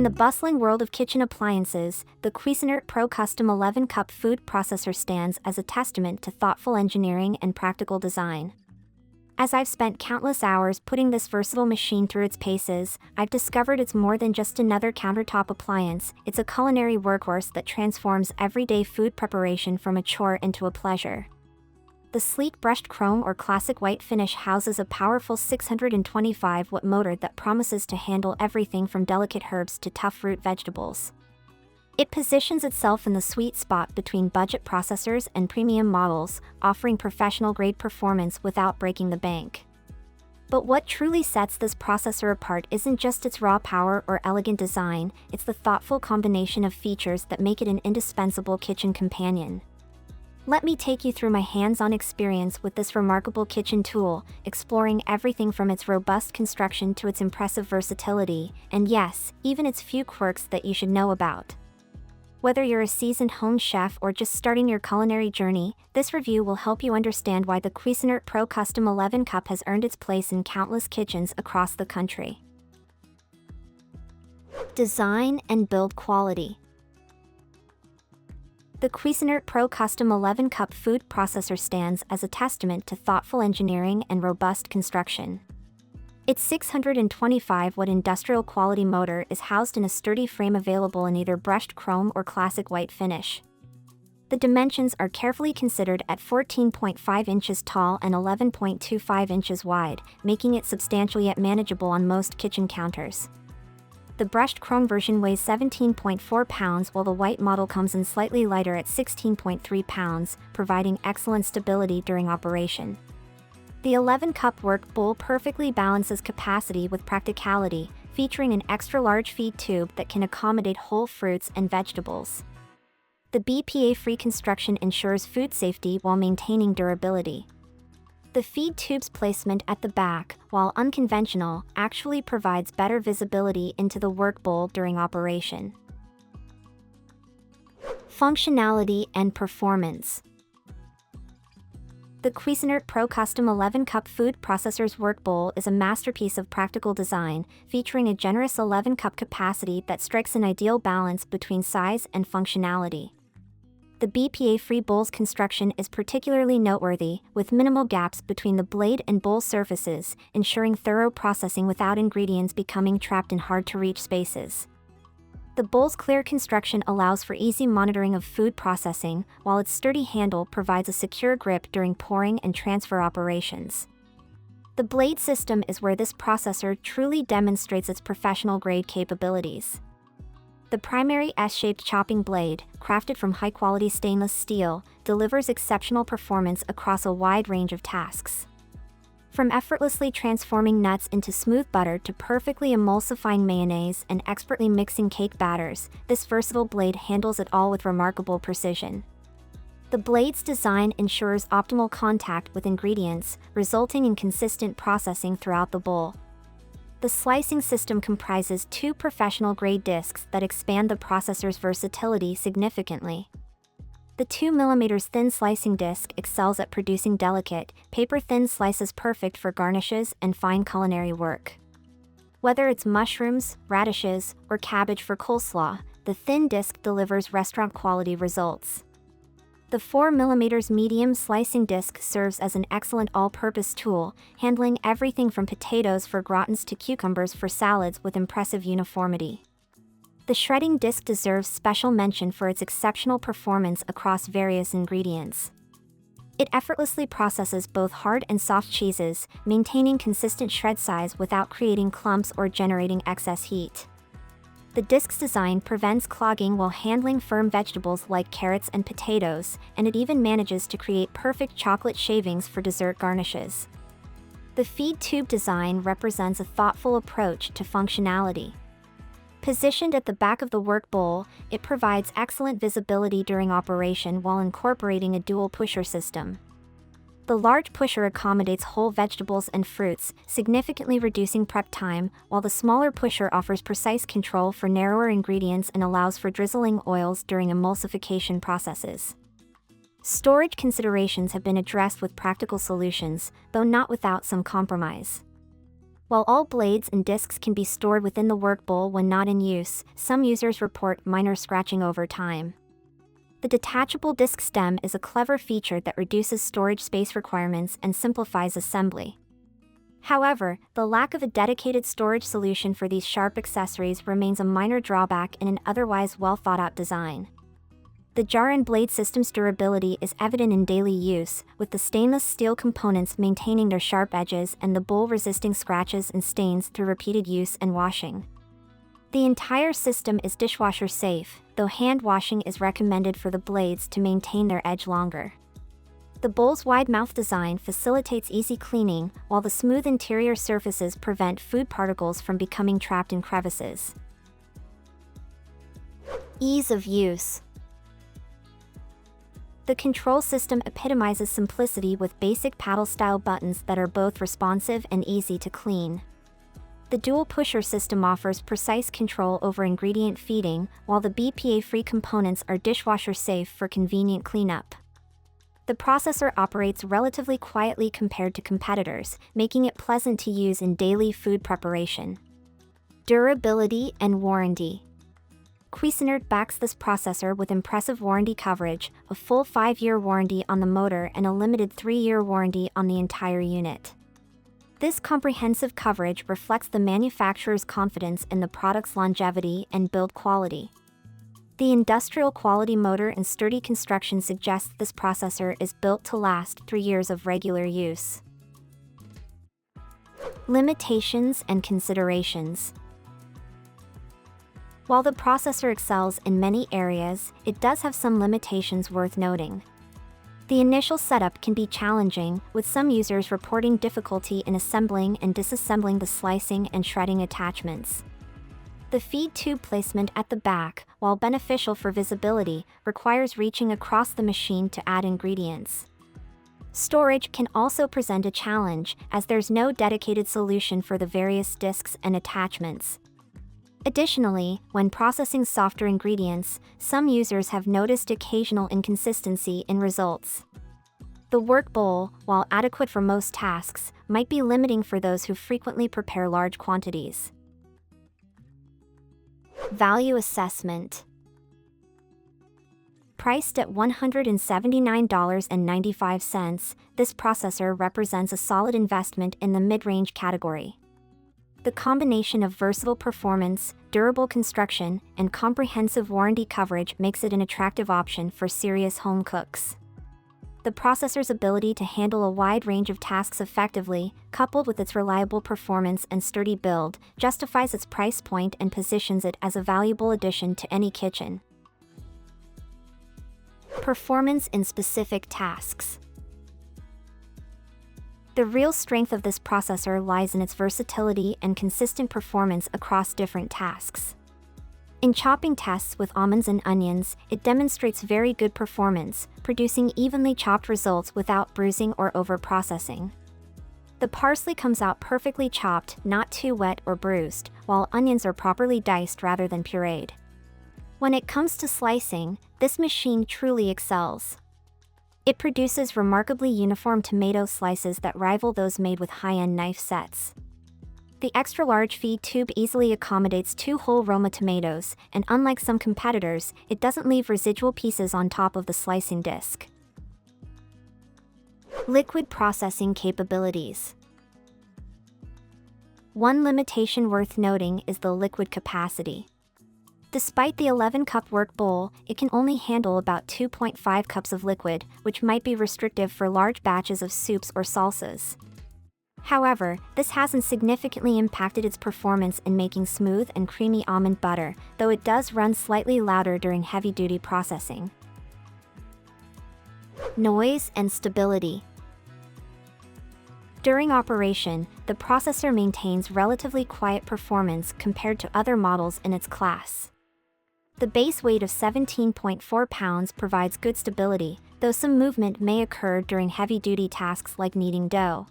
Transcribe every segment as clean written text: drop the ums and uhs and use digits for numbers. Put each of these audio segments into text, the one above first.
the bustling world of kitchen appliances, the Cuisinart Pro Custom 11-cup food processor stands as a testament to thoughtful engineering and practical design. As I've spent countless hours putting this versatile machine through its paces, I've discovered it's more than just another countertop appliance. It's a culinary workhorse that transforms everyday food preparation from a chore into a pleasure. The sleek brushed chrome or classic white finish houses a powerful 625-watt motor that promises to handle everything from delicate herbs to tough root vegetables. It positions itself in the sweet spot between budget processors and premium models, offering professional-grade performance without breaking the bank. But what truly sets this processor apart isn't just its raw power or elegant design, it's the thoughtful combination of features that make it an indispensable kitchen companion. Let me take you through my hands-on experience with this remarkable kitchen tool, exploring everything from its robust construction to its impressive versatility, and yes, even its few quirks that you should know about. Whether you're a seasoned home chef or just starting your culinary journey, this review will help you understand why the Cuisinart Pro Custom 11-cup has earned its place in countless kitchens across the country. Design and build quality. The Cuisinart Pro Custom 11-cup food processor stands as a testament to thoughtful engineering and robust construction. Its 625-watt industrial-quality motor is housed in a sturdy frame available in either brushed chrome or classic white finish. The dimensions are carefully considered at 14.5 inches tall and 11.25 inches wide, making it substantial yet manageable on most kitchen counters. The brushed chrome version weighs 17.4 pounds while the white model comes in slightly lighter at 16.3 pounds, providing excellent stability during operation. The 11-cup work bowl perfectly balances capacity with practicality, featuring an extra-large feed tube that can accommodate whole fruits and vegetables. The BPA-free construction ensures food safety while maintaining durability. The feed tube's placement at the back, while unconventional, actually provides better visibility into the work bowl during operation. Functionality and performance. The Cuisinart Pro Custom 11-cup food processor's work bowl is a masterpiece of practical design, featuring a generous 11-cup capacity that strikes an ideal balance between size and functionality. The BPA-free bowl's construction is particularly noteworthy, with minimal gaps between the blade and bowl surfaces, ensuring thorough processing without ingredients becoming trapped in hard-to-reach spaces. The bowl's clear construction allows for easy monitoring of food processing, while its sturdy handle provides a secure grip during pouring and transfer operations. The blade system is where this processor truly demonstrates its professional-grade capabilities. The primary S-shaped chopping blade, crafted from high-quality stainless steel, delivers exceptional performance across a wide range of tasks. From effortlessly transforming nuts into smooth butter to perfectly emulsifying mayonnaise and expertly mixing cake batters, this versatile blade handles it all with remarkable precision. The blade's design ensures optimal contact with ingredients, resulting in consistent processing throughout the bowl. The slicing system comprises two professional-grade discs that expand the processor's versatility significantly. The 2mm thin slicing disc excels at producing delicate, paper-thin slices perfect for garnishes and fine culinary work. Whether it's mushrooms, radishes, or cabbage for coleslaw, the thin disc delivers restaurant-quality results. The 4mm medium slicing disc serves as an excellent all-purpose tool, handling everything from potatoes for gratins to cucumbers for salads with impressive uniformity. The shredding disc deserves special mention for its exceptional performance across various ingredients. It effortlessly processes both hard and soft cheeses, maintaining consistent shred size without creating clumps or generating excess heat. The disc's design prevents clogging while handling firm vegetables like carrots and potatoes, and it even manages to create perfect chocolate shavings for dessert garnishes. The feed tube design represents a thoughtful approach to functionality. Positioned at the back of the work bowl, it provides excellent visibility during operation while incorporating a dual pusher system. The large pusher accommodates whole vegetables and fruits, significantly reducing prep time, while the smaller pusher offers precise control for narrower ingredients and allows for drizzling oils during emulsification processes. Storage considerations have been addressed with practical solutions, though not without some compromise. While all blades and discs can be stored within the work bowl when not in use, some users report minor scratching over time. The detachable disc stem is a clever feature that reduces storage space requirements and simplifies assembly. However, the lack of a dedicated storage solution for these sharp accessories remains a minor drawback in an otherwise well-thought-out design. The jar and blade system's durability is evident in daily use, with the stainless steel components maintaining their sharp edges and the bowl resisting scratches and stains through repeated use and washing. The entire system is dishwasher safe, though hand washing is recommended for the blades to maintain their edge longer. The bowl's wide mouth design facilitates easy cleaning, while the smooth interior surfaces prevent food particles from becoming trapped in crevices. Ease of use. The control system epitomizes simplicity with basic paddle-style buttons that are both responsive and easy to clean. The dual pusher system offers precise control over ingredient feeding, while the BPA-free components are dishwasher safe for convenient cleanup. The processor operates relatively quietly compared to competitors, making it pleasant to use in daily food preparation. Durability and warranty. Cuisinart backs this processor with impressive warranty coverage, a full 5-year warranty on the motor and a limited 3-year warranty on the entire unit. This comprehensive coverage reflects the manufacturer's confidence in the product's longevity and build quality. The industrial quality motor and sturdy construction suggests this processor is built to last 3 years of regular use. Limitations and considerations. While the processor excels in many areas, it does have some limitations worth noting. The initial setup can be challenging, with some users reporting difficulty in assembling and disassembling the slicing and shredding attachments. The feed tube placement at the back, while beneficial for visibility, requires reaching across the machine to add ingredients. Storage can also present a challenge, as there's no dedicated solution for the various discs and attachments. Additionally, when processing softer ingredients, some users have noticed occasional inconsistency in results. The work bowl, while adequate for most tasks, might be limiting for those who frequently prepare large quantities. Value assessment. Priced at $179.95, this processor represents a solid investment in the mid-range category. The combination of versatile performance, durable construction, and comprehensive warranty coverage makes it an attractive option for serious home cooks. The processor's ability to handle a wide range of tasks effectively, coupled with its reliable performance and sturdy build, justifies its price point and positions it as a valuable addition to any kitchen. Performance in specific tasks. The real strength of this processor lies in its versatility and consistent performance across different tasks. In chopping tests with almonds and onions, it demonstrates very good performance, producing evenly chopped results without bruising or over-processing. The parsley comes out perfectly chopped, not too wet or bruised, while onions are properly diced rather than pureed. When it comes to slicing, this machine truly excels. It produces remarkably uniform tomato slices that rival those made with high-end knife sets. The extra-large feed tube easily accommodates 2 whole Roma tomatoes, and unlike some competitors, it doesn't leave residual pieces on top of the slicing disc. Liquid processing capabilities. One limitation worth noting is the liquid capacity. Despite the 11-cup work bowl, it can only handle about 2.5 cups of liquid, which might be restrictive for large batches of soups or salsas. However, this hasn't significantly impacted its performance in making smooth and creamy almond butter, though it does run slightly louder during heavy-duty processing. Noise and stability. During operation, the processor maintains relatively quiet performance compared to other models in its class. The base weight of 17.4 pounds provides good stability, though some movement may occur during heavy-duty tasks like kneading dough.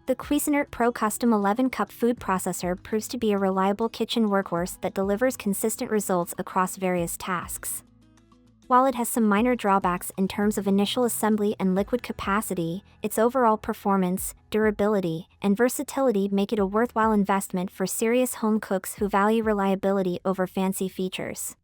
The Cuisinart Pro Custom 11-cup food processor proves to be a reliable kitchen workhorse that delivers consistent results across various tasks. While it has some minor drawbacks in terms of initial assembly and liquid capacity, its overall performance, durability, and versatility make it a worthwhile investment for serious home cooks who value reliability over fancy features.